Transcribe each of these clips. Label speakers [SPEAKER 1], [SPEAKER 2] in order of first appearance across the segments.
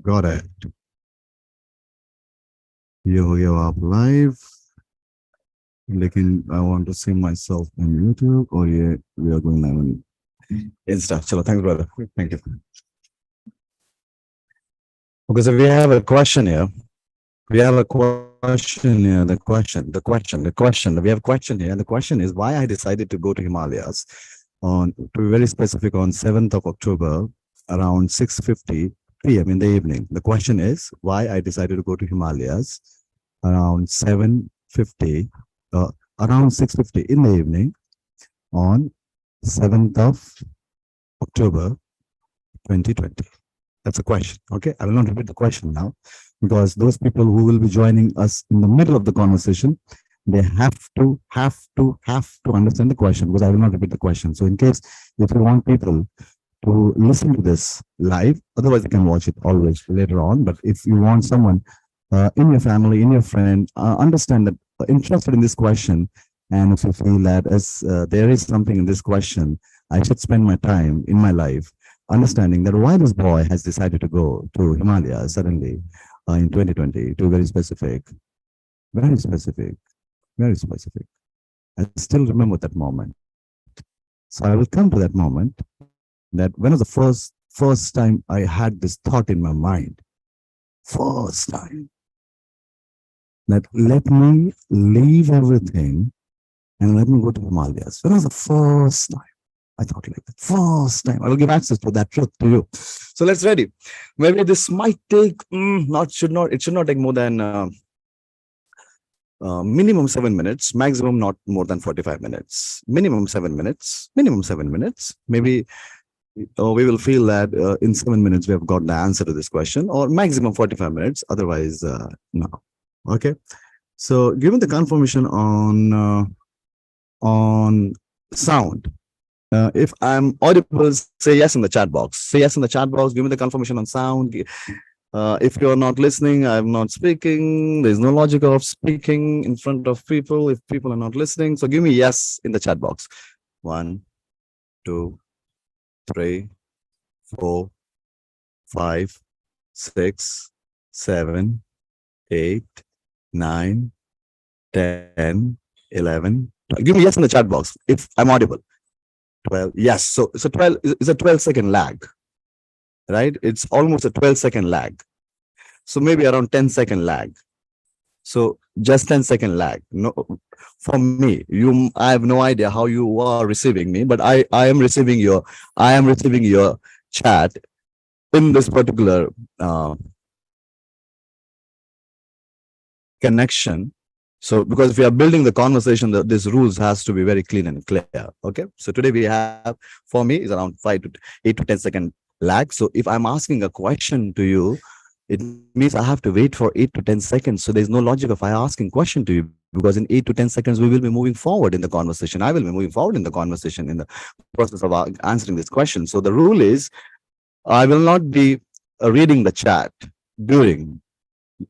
[SPEAKER 1] Got it. ये हो गया आप लाइव लेकिन I want to see myself on YouTube और ये we are going live on Insta. चलो, thanks brother. Thank you. Okay, so we have a question here. We have a question here. We have a question here. The question is why I decided to go to Himalayas to be very specific, on 7th of October around 6:50 p.m. in the evening. The question is why I decided to go to Himalayas around 7:50, around 6:50 in the evening on 7th of October 2020. That's a question. Okay, I will not repeat the question now because those people who will be joining us in the middle of the conversation, they have to understand the question, because I will not repeat the question. So in case if you want people to listen to this live, otherwise you can watch it always later on. But if you want someone in your family, in your friend, understand that interested in this question, and if you feel that as there is something in this question, I should spend my time in my life understanding that why this boy has decided to go to Himalaya suddenly in 2020, to very specific, very specific, very specific. I still remember that moment. So I will come to that moment, that when was the first time I had this thought in my mind, first time, that let me leave everything and let me go to Himalayas. When was the first time I thought like that? First time. I will give access to that truth to you. So let's ready. Maybe this might take it should not take more than minimum 7 minutes, maximum not more than 45 minutes. Minimum 7 minutes. Minimum 7 minutes. Maybe we will feel that in 7 minutes we have got the answer to this question, or maximum 45 minutes. Otherwise, no. Okay. So give me the confirmation on sound. If I'm audible, say yes in the chat box. Say yes in the chat box. Give me the confirmation on sound. If you're not listening, I'm not speaking. There's no logic of speaking in front of people if people are not listening. So give me yes in the chat box. 1, 2, 3, 4, 5, 6, 7, 8, 9, 10, 11. Give me yes in the chat box if I'm audible. 12. Yes. So 12 is a 12-second lag, right? It's almost a 12-second lag. So maybe around 10-second lag. So just 10-second lag. No, for me, I have no idea how you are receiving me, but I am receiving your chat in this particular connection. So because if we are building the conversation, these rules has to be very clean and clear. Okay. So today we have, for me, is around 8 to 10-second lag. So if I'm asking a question to you, it means I have to wait for 8 to 10 seconds. So there's no logic of I asking question to you, because in 8 to 10 seconds, we will be moving forward in the conversation. I will be moving forward in the conversation in the process of answering this question. So the rule is I will not be reading the chat during,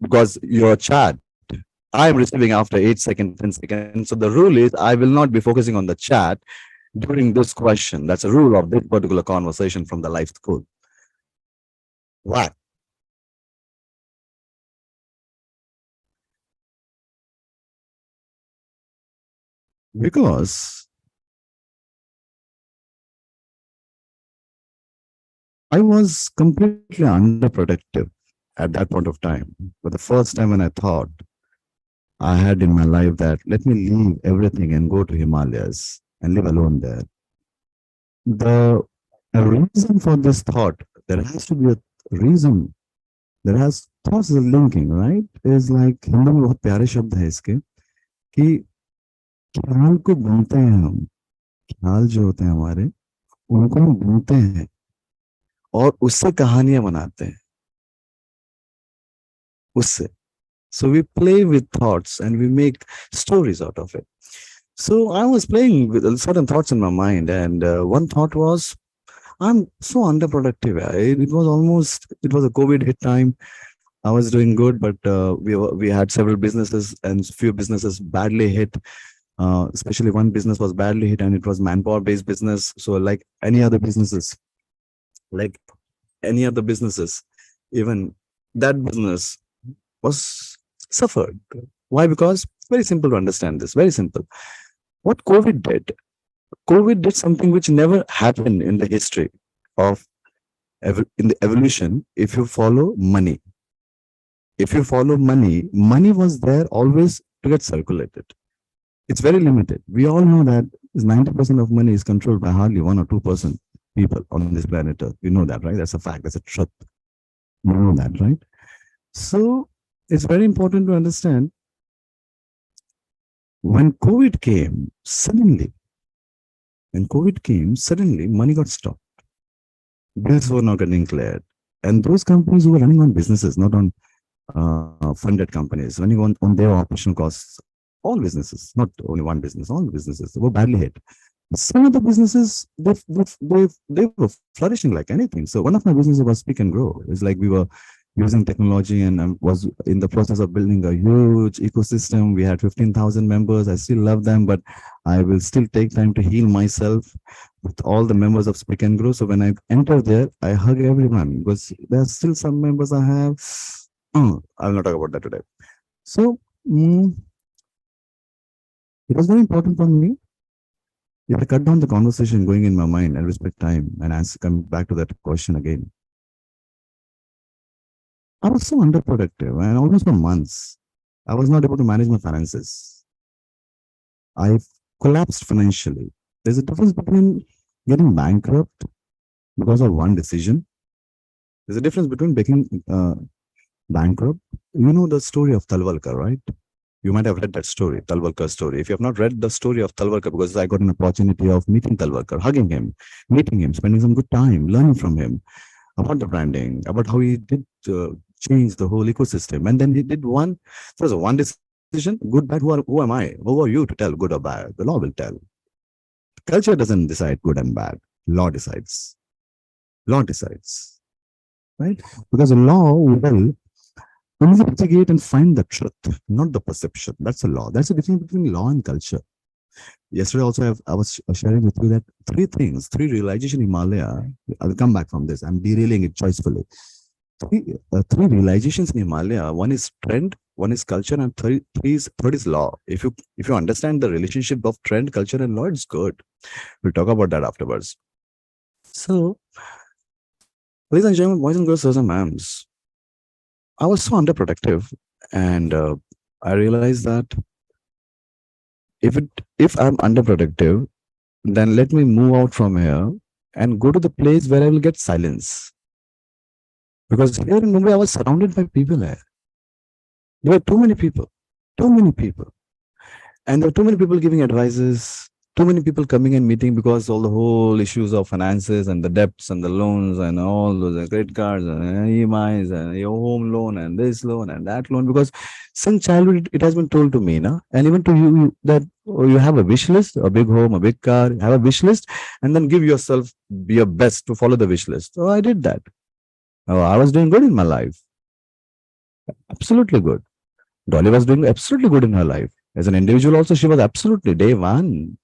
[SPEAKER 1] because your chat, I am receiving after 8 seconds, 10 seconds. So the rule is I will not be focusing on the chat during this question. That's a rule of this particular conversation from the life school. Why? Because I was completely underprotective at that point of time. But the first time when I thought I had in my life that let me leave everything and go to Himalayas and live alone there. The reason for this thought, there has to be a reason. There has thoughts is linking, right? Is like Hindi में बहुत प्यारे शब्द है इसके कि ख्याल को बुनते हैं हम, ख्याल जो होते हैं हमारे, उनको हम बुनते हैं और उससे कहानियां बनाते हैं उससे. So we play with thoughts and we make stories out of it. So I was playing with certain thoughts in my mind, and one thought was, I'm so underproductive. It was a COVID hit time. I was doing good, but we had several businesses, and few businesses badly hit. Especially one business was badly hit, and it was manpower based business. So like any other businesses, Even that business was suffered. Why? Because very simple to understand this. Very simple. What COVID did something which never happened in the history of in the evolution. If you follow money, money was there always to get circulated. It's very limited. We all know that 90% of money is controlled by hardly 1 or 2% people on this planet Earth. You know that, right? That's a fact. That's a truth. You know that, right? So it's very important to understand when COVID came, suddenly money got stopped. Bills were not getting cleared. And those companies who were running on businesses, not on funded companies, running on their operational costs, all businesses, not only one business, all businesses were badly hit. Some of the businesses, they were flourishing like anything. So one of my businesses was Speak and Grow. It's like we were using technology and was in the process of building a huge ecosystem. We had 15,000 members. I still love them, but I will still take time to heal myself with all the members of Speak and Grow. So when I enter there, I hug everyone because there are still some members I have. I will not talk about that today. So it was very important for me. If I cut down the conversation going in my mind and respect time and answer, come back to that question again, I was so underproductive and almost for months. I was not able to manage my finances. I collapsed financially. There's a difference between getting bankrupt because of one decision. There's a difference between being bankrupt. You know the story of Talwalkar, right? You might have read that story, Talwalkar's story. If you have not read the story of Talwalkar, because I got an opportunity of meeting Talwalkar, hugging him, meeting him, spending some good time, learning from him about the branding, about how he did change the whole ecosystem. And then he did one, there was one decision, good, bad. Who am I? Who are you to tell good or bad? The law will tell. Culture doesn't decide good and bad. Law decides. Law decides, right? Because the law will investigate and find the truth, not the perception. That's a law. That's the difference between law and culture. Yesterday also I was sharing with you that three things, three realization in Himalaya. I will come back from this. I'm derailing it choicefully. Three realizations in Himalaya. One is trend, one is culture, and third is law. If you understand the relationship of trend, culture, and law, it's good. We'll talk about that afterwards. So, ladies and gentlemen, boys and girls, sirs and ma'ams, I was so underprotective, and I realized that if I'm underprotective, then let me move out from here and go to the place where I will get silence. Because here in Mumbai, I was surrounded by people there. There were too many people. And there were too many people giving advices, too many people coming and meeting because all the whole issues of finances and the debts and the loans and all those credit cards and EMIs and your home loan and this loan and that loan. Because since childhood, it has been told to me, na? And even to you that you have a wish list, a big home, a big car, have a wish list, and then give yourself your best to follow the wish list. So I did that. Oh, I was doing good in my life. Absolutely good. Dolly was doing absolutely good in her life. As an individual, also, she was absolutely day one.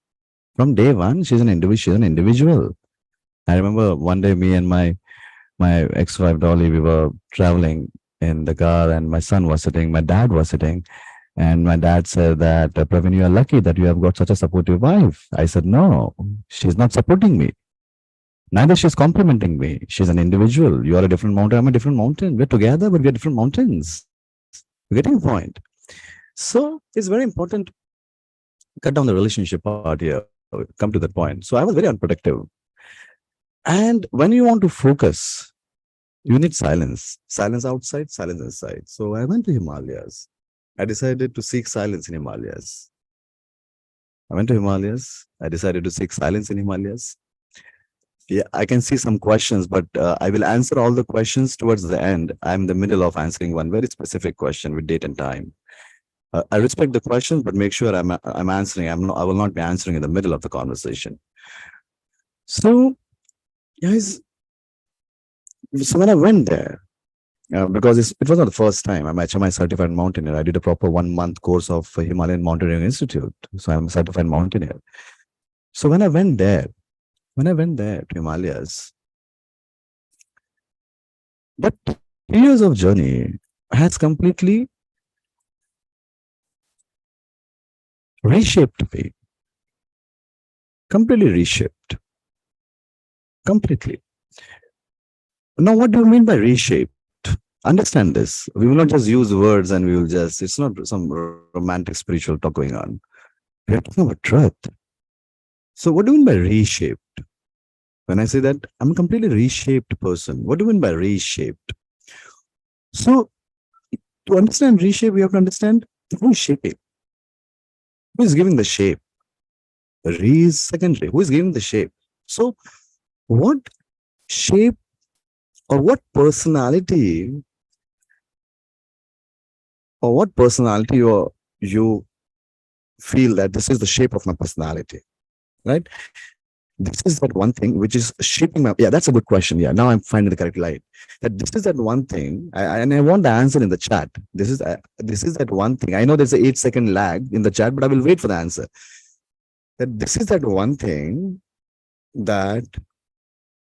[SPEAKER 1] From day one, she's an individual. She's an individual. I remember one day, me and my ex-wife Dolly, we were traveling in the car, and my son was sitting, my dad was sitting, and my dad said that Praveen, you are lucky that you have got such a supportive wife. I said, no, she's not supporting me. Neither she's complimenting me. She's an individual. You are a different mountain. I'm a different mountain. We're together, but we're different mountains. You're getting a point. So it's very important. Cut down the relationship part here. Come to that point. So I was very unprotective. And when you want to focus, you need silence. Silence outside, silence inside. So I went to Himalayas. I decided to seek silence in Himalayas. I went to Himalayas. I decided to seek silence in Himalayas. Yeah, I can see some questions, but I will answer all the questions towards the end. I'm in the middle of answering one very specific question with date and time. I respect the question, but make sure I'm answering. I will not be answering in the middle of the conversation. So, guys, so when I went there, because it was not the first time I'm actually my certified mountaineer. I did a proper 1 month course of Himalayan Mountaineering Institute, so I'm a certified mountaineer. So when I went there to Himalayas, that team Years of journey has completely reshaped me, completely reshaped, completely. Now, what do you mean by reshaped? Understand this. We will not just use words and we will just, it's not some romantic spiritual talk going on. We are talking about truth. So, what do you mean by reshaped? When I say that I'm a completely reshaped person, what do you mean by reshaped? So, to understand reshape, we have to understand who is shaping, who is giving the shape. Re is secondary. Who is giving the shape? So, what shape or what personality you feel that this is the shape of my personality, right? This is that one thing which is shaping my. Yeah, that's a good question. Yeah, now I'm finding the correct light. That this is that one thing, and I want the answer in the chat. This is that one thing. I know there's an 8 second lag in the chat, but I will wait for the answer. That this is that one thing that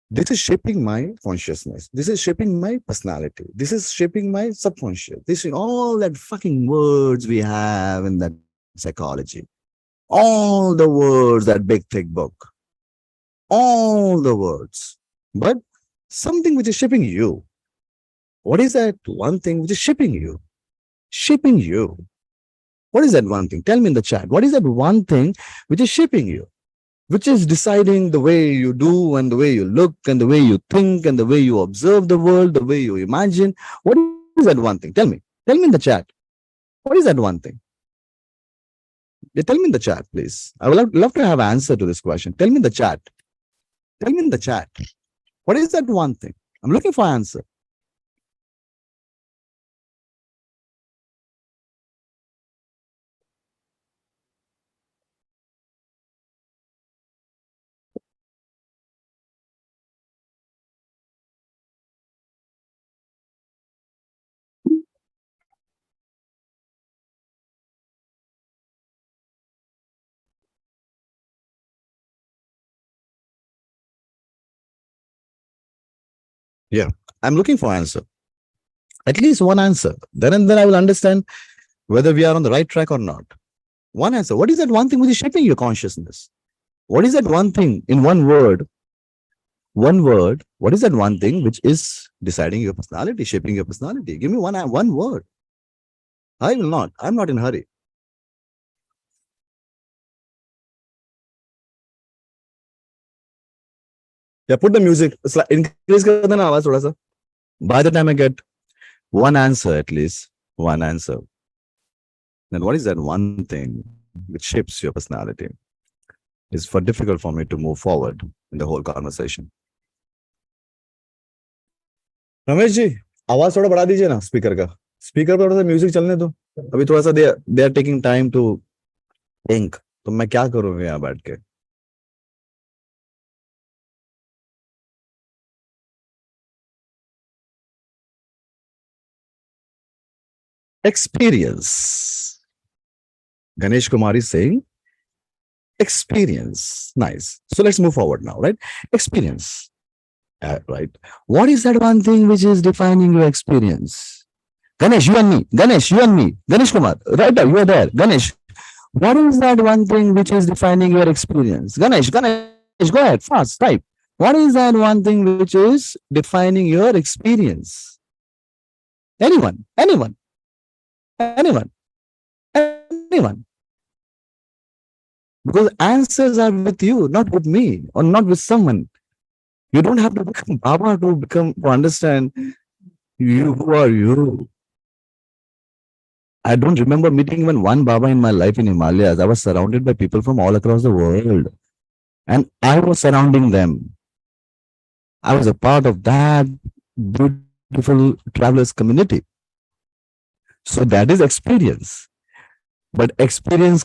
[SPEAKER 1] this is shaping my consciousness. This is shaping my personality. This is shaping my subconscious. This is all that fucking words we have in that psychology. All the words, that big thick book. All the words. But something which is shaping you. What is that one thing which is shaping you? Shaping you. What is that one thing? Tell me in the chat. What is that one thing which is shaping you? Which is deciding the way you do and the way you look and the way you think and the way you observe the world, the way you imagine. What is that one thing? Tell me. Tell me in the chat. What is that one thing? Yeah, tell me in the chat, please. I would love to have an answer to this question. Tell me in the chat. Tell me in the chat. What is that one thing? I'm looking for an answer. Yeah, I'm looking for an answer. At least one answer. Then and then I will understand whether we are on the right track or not. One answer. What is that one thing which is shaping your consciousness? What is that one thing in one word? One word. What is that one thing which is deciding your personality, shaping your personality? Give me one word. I will not. I'm not in a hurry. Yeah, put the music. Increase kar dena awaaz thoda sa. By the time I get one answer at least, one answer, then what is that one thing which shapes your personality? It's for difficult for me to move forward in the whole conversation. Ramesh ji, आवाज थोड़ा बढ़ा दीजिए ना speaker का. Speaker पर थोड़ा सा music चलने दो. अभी थोड़ा सा they are taking time to think. तो मैं क्या करूँ यहाँ बैठ के? Experience. Ganesh Kumar is saying experience. Nice. So let's move forward now, right? Experience. Right. What is that one thing which is defining your experience? Ganesh, you and me. Ganesh, you and me. Ganesh Kumar, right there, you are there. Ganesh, what is that one thing which is defining your experience? Ganesh, go ahead, fast, type. What is that one thing which is defining your experience? Anyone, anyone, anyone. Because answers are with you, not with me or not with someone. You don't have to become Baba to understand you. Who are you? I don't remember meeting even one Baba in my life in Himalayas. I was surrounded by people from all across the world. And I was surrounding them. I was a part of that beautiful travelers community. So that is experience. But experience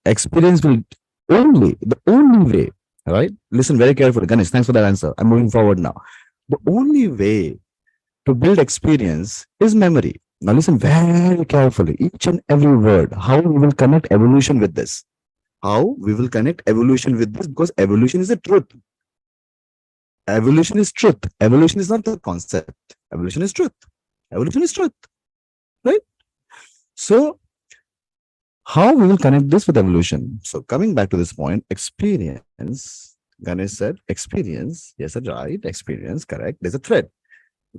[SPEAKER 1] experience will the only way, right? Listen very carefully. Ganesh, thanks for that answer. I'm moving forward now. The only way to build experience is memory. Now listen very carefully, each and every word, how we will connect evolution with this. How we will connect evolution with this, because evolution is a truth. Evolution is truth. Evolution is not the concept. Evolution is truth. Evolution is truth, right? So how we will connect this with evolution? So coming back to this point, experience. Ganesh said experience. Yes, that's right. Experience, correct. There's a thread.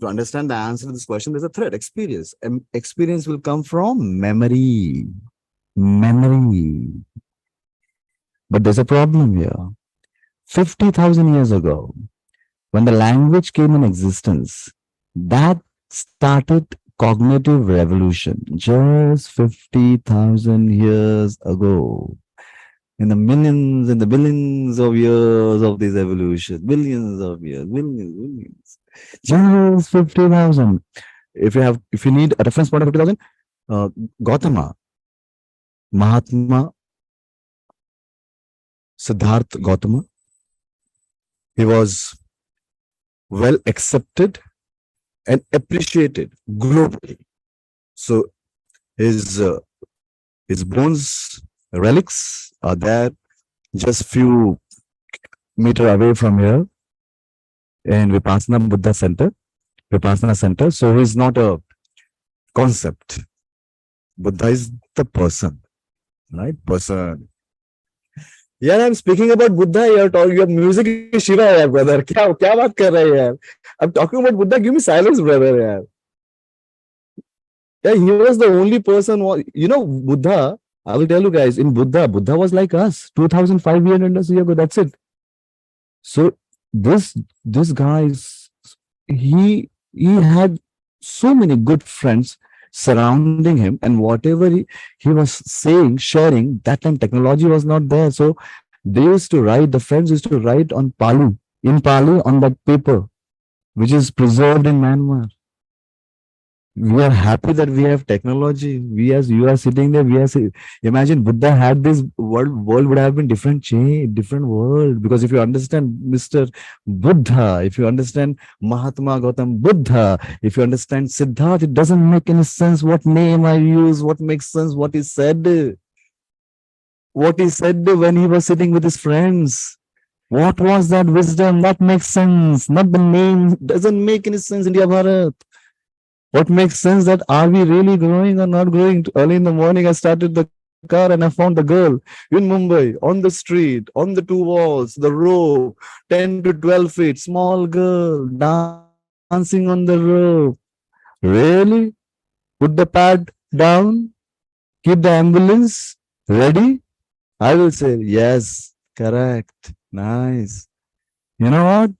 [SPEAKER 1] To understand the answer to this question, there's a thread. Experience. Experience will come from memory. Memory. But there's a problem here. 50,000 years ago, when the language came in existence, that started cognitive revolution just 50,000 years ago. In the millions and the billions of years of this evolution, billions of years, billions. Just 50,000. If you need a reference point of 50,000, uh, Gautama, Mahatma Siddharth Gautama, he was well accepted and appreciated globally. So his uh, his bones relics are there just few meter away from here in Vipassana Buddha Center, Vipassana Center. So he's not a concept. Buddha is the person, right? Person. यार I am speaking about Buddha यार talking your music is Shiva यार brother क्या क्या बात कर रहे हैं यार I am talking about Buddha give me silence brother यार yeah he was the only person you know Buddha I will tell you guys in Buddha was like us 2500 years ago that's it so this guy he had so many good friends surrounding him and whatever he was saying sharing that time technology was not there so they used to write the friends used to write on Pali in Pali on that paper which is preserved in Myanmar. We are happy that we have technology. We as you are sitting there, imagine Buddha had this world would have been different world. Because if you understand Mr. Buddha, if you understand Mahatma Gautam Buddha, if you understand Siddharth, it doesn't make any sense what name I use, what makes sense, what he said when he was sitting with his friends. What was that wisdom? That makes sense. Not the name. Doesn't make any sense, India Bharat. What makes sense that are we really growing or not growing? Early in the morning, I started the car and I found the girl in Mumbai, on the street, on the two walls, the rope, 10 to 12 feet, small girl dancing on the rope. Really? Put the pad down, keep the ambulance ready? I will say, yes, correct, nice. You know what?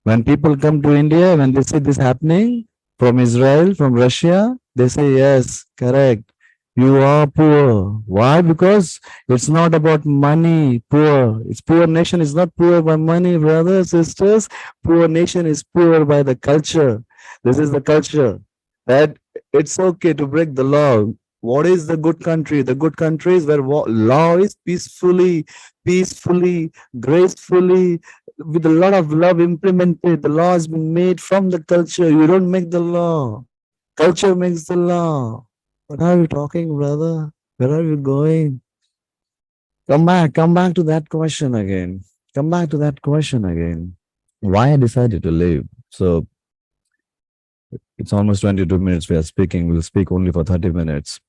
[SPEAKER 1] When people come to India, when they see this happening, from Israel, from Russia, they say, yes, correct. You are poor. Why? Because it's not about money, poor. It's poor nation is not poor by money, brothers, sisters. Poor nation is poor by the culture. This is the culture. That it's okay to break the law. What is the good country? The good country is where law is peacefully, gracefully, with a lot of love implemented. The law has been made from the culture. You don't make the law. Culture makes the law. What are you talking, brother? Where are you going? Come back to that question again. Come back to that question again. Why I decided to leave? So it's almost 22 minutes we are speaking. We'll speak only for 30 minutes.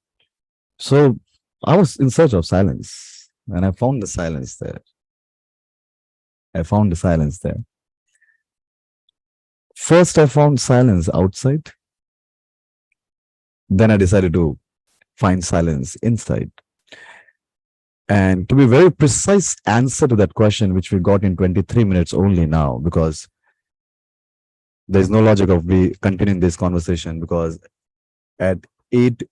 [SPEAKER 1] So I was in search of silence and I found the silence there. I found the silence there. First, I found silence outside. Then I decided to find silence inside. And to be very precise answer to that question, which we got in 23 minutes only now, because there's no logic of me continuing this conversation because at 8:30,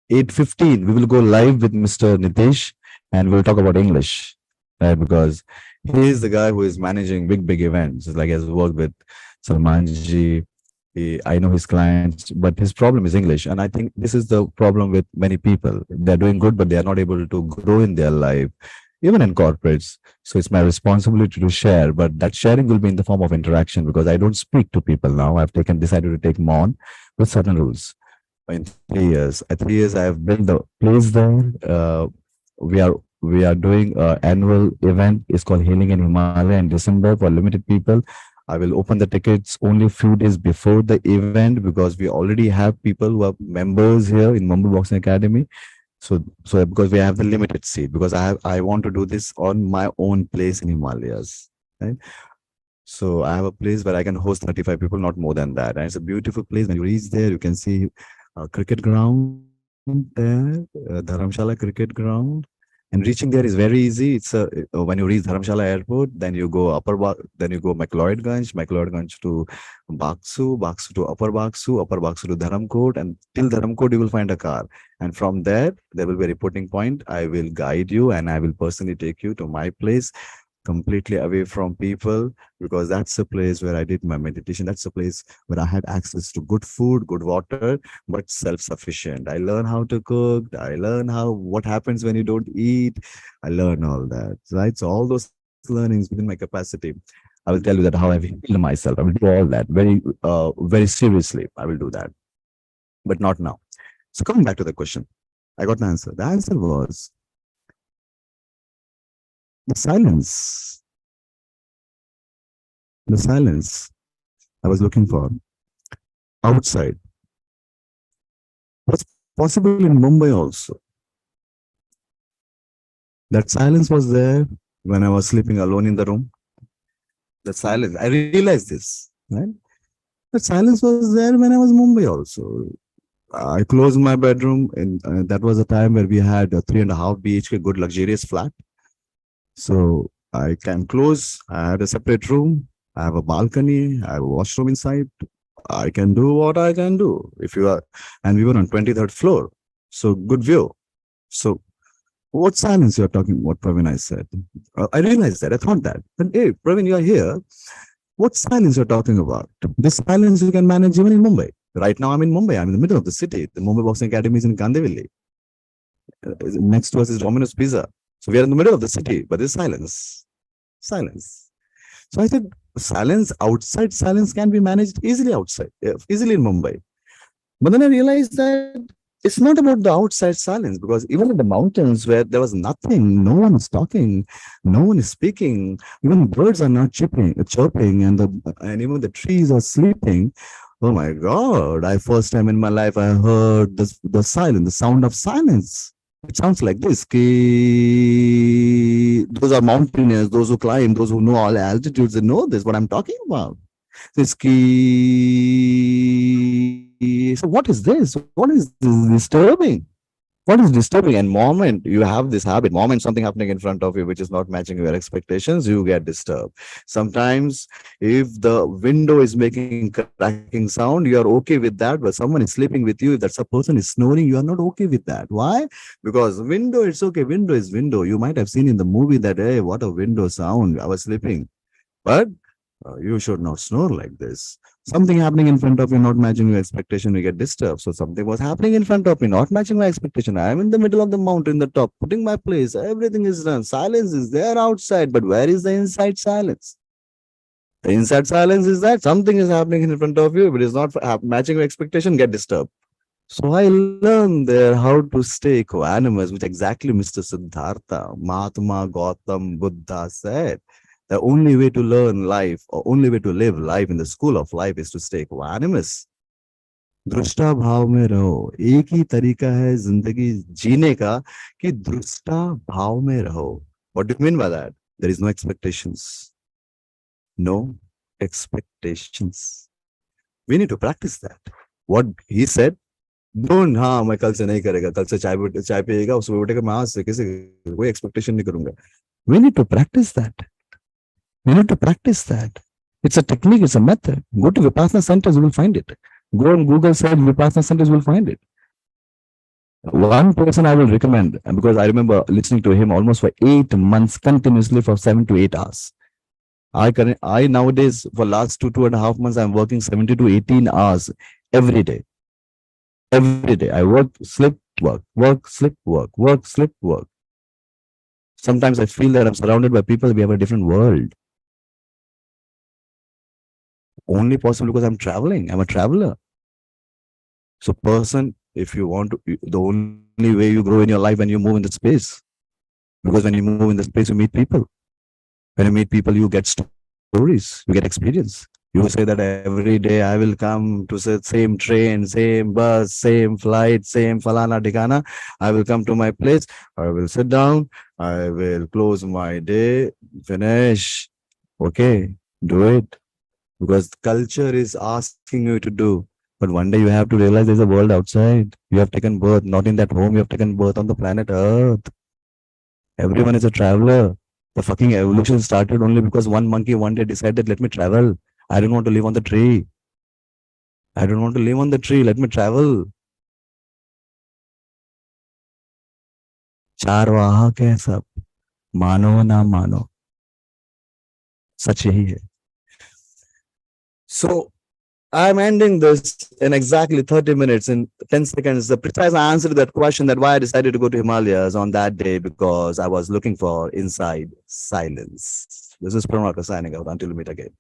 [SPEAKER 1] 8:15, we will go live with Mr. Nitesh and we'll talk about English, right? Because he is the guy who is managing big events. It's like he has worked with Salmanji. I know his clients, but his problem is English. And I think this is the problem with many people. They're doing good, but they are not able to grow in their life, even in corporates. So it's my responsibility to share, but that sharing will be in the form of interaction because I don't speak to people now. I've decided to take them on with certain rules. In 3 years, at 3 years, I have built the place there. We are doing an annual event. It's called Healing in Himalaya in December for limited people. I will open the tickets only a few days before the event because we already have people who are members here in Mumbai Boxing Academy. So because we have the limited seat, because I want to do this on my own place in Himalayas, right? So I have a place where I can host 35 people, not more than that. And it's a beautiful place. When you reach there, you can see a cricket ground there, Dharamshala cricket ground. And reaching there is very easy. When you reach Dharamshala airport, then you go then you go McLeodganj to Baksu to Upper Baksu to Dharamkot, and till Dharamkot you will find a car. And from there will be a reporting point. I will guide you and I will personally take you to my place, completely away from people, because that's a place where I did my meditation. That's a place where I had access to good food, good water, but self-sufficient. I learn how to cook. I learn how what happens when you don't eat. I learn all that, right? So all those learnings within my capacity, I will tell you that how I've healed myself. I will do all that very seriously. I will do that, but not now. So coming back to the question, I got an answer. The answer was the silence. The silence I was looking for outside was possible in Mumbai also. That silence was there when I was sleeping alone in the room. The silence, I realized this, right? The silence was there when I was Mumbai also. I closed my bedroom, and that was a time where we had a 3.5 BHK good luxurious flat. So I can close. I had a separate room. I have a balcony. I have a washroom inside. I can do what I can do. If you are, and we were on 23rd floor, so good view. So what silence you are talking about, Praveen? I said. I realized that. I thought that. And hey, Praveen, you are here. What silence you're talking about? This silence you can manage even in Mumbai. Right now, I'm in Mumbai. I'm in the middle of the city. The Mumbai Boxing Academy is in Kandivali. Next to us is Domino's Pizza. So we are in the middle of the city, but there's silence. Silence. So I said, silence can be managed easily outside, easily in Mumbai. But then I realized that it's not about the outside silence, because even in the mountains where there was nothing, no one is talking, no one is speaking, even birds are not chirping, and even the trees are sleeping. Oh my God! First time in my life I heard the silence, the sound of silence. It sounds like this. Those are mountaineers, those who climb, those who know all altitudes, they know this, what I'm talking about. This so what is this? What is this disturbing? What is disturbing? And moment you have this habit, moment something happening in front of you which is not matching your expectations, you get disturbed. Sometimes if the window is making cracking sound, you are okay with that, but someone is sleeping with you, if that's a person is snoring, you are not okay with that. Why? Because window, it's okay, window is window. You might have seen in the movie that, hey, what a window sound, I was sleeping. But you should not snore like this. Something happening in front of you, not matching your expectation, you get disturbed. So something was happening in front of me, not matching my expectation. I am in the middle of the mountain, the top, putting my place. Everything is done. Silence is there outside, but where is the inside silence? The inside silence is that something is happening in front of you. If it is not matching your expectation, get disturbed. So I learned there how to stay equanimous, which exactly Mr. Siddhartha, Mahatma Gautam Buddha said. The only way to learn life, or only way to live life in the school of life, is to stay equanimous. दृष्टा भाव में रहो. एक ही तरीका है जिंदगी जीने का कि दृष्टा भाव में रहो. What do you mean by that? There is no expectations. No expectations. We need to practice that. What he said, don't, हाँ मैं कल से नहीं करेगा, कल से चाय पिएगा, सुबह उठेगा, मैं आज से किसी कोई एक्सपेक्टेशन नहीं करूंगा. We need to practice that. We need to practice that. It's a technique, it's a method. Go to Vipassana centers, you will find it. Go on Google search Vipassana centers, you will find it. One person I will recommend, because I remember listening to him almost for 8 months continuously for 7 to 8 hours. I nowadays, for last 2.5 months, I'm working 17 to 18 hours every day. Every day. I work, sleep, work, sleep, work, sleep, work. Sometimes I feel that I'm surrounded by people, we have a different world. Only possible because I'm traveling. I'm a traveler. So person, if you want to, the only way you grow in your life when you move in the space. Because when you move in the space, you meet people. When you meet people, you get stories. stories, you get experience. You say that every day I will come to the same train, same bus, same flight, same falana dhikana. I will come to my place. I will sit down. I will close my day. Finish. Okay, do it because culture is asking you to do. But one day you have to realize there's a world outside. You have taken birth not in that home. You have taken birth on the planet Earth. Everyone is a traveler. The fucking evolution started only because one monkey one day decided, let me travel. I don't want to live on the tree. I don't want to live on the tree. Let me travel. चार वाहक है सब, मानो ना मानो, सच यही है. So I'm ending this in exactly 30 minutes in 10 seconds. The precise answer to that question that why I decided to go to Himalayas on that day because I was looking for inside silence. This is Pranaka signing out. Until we meet again.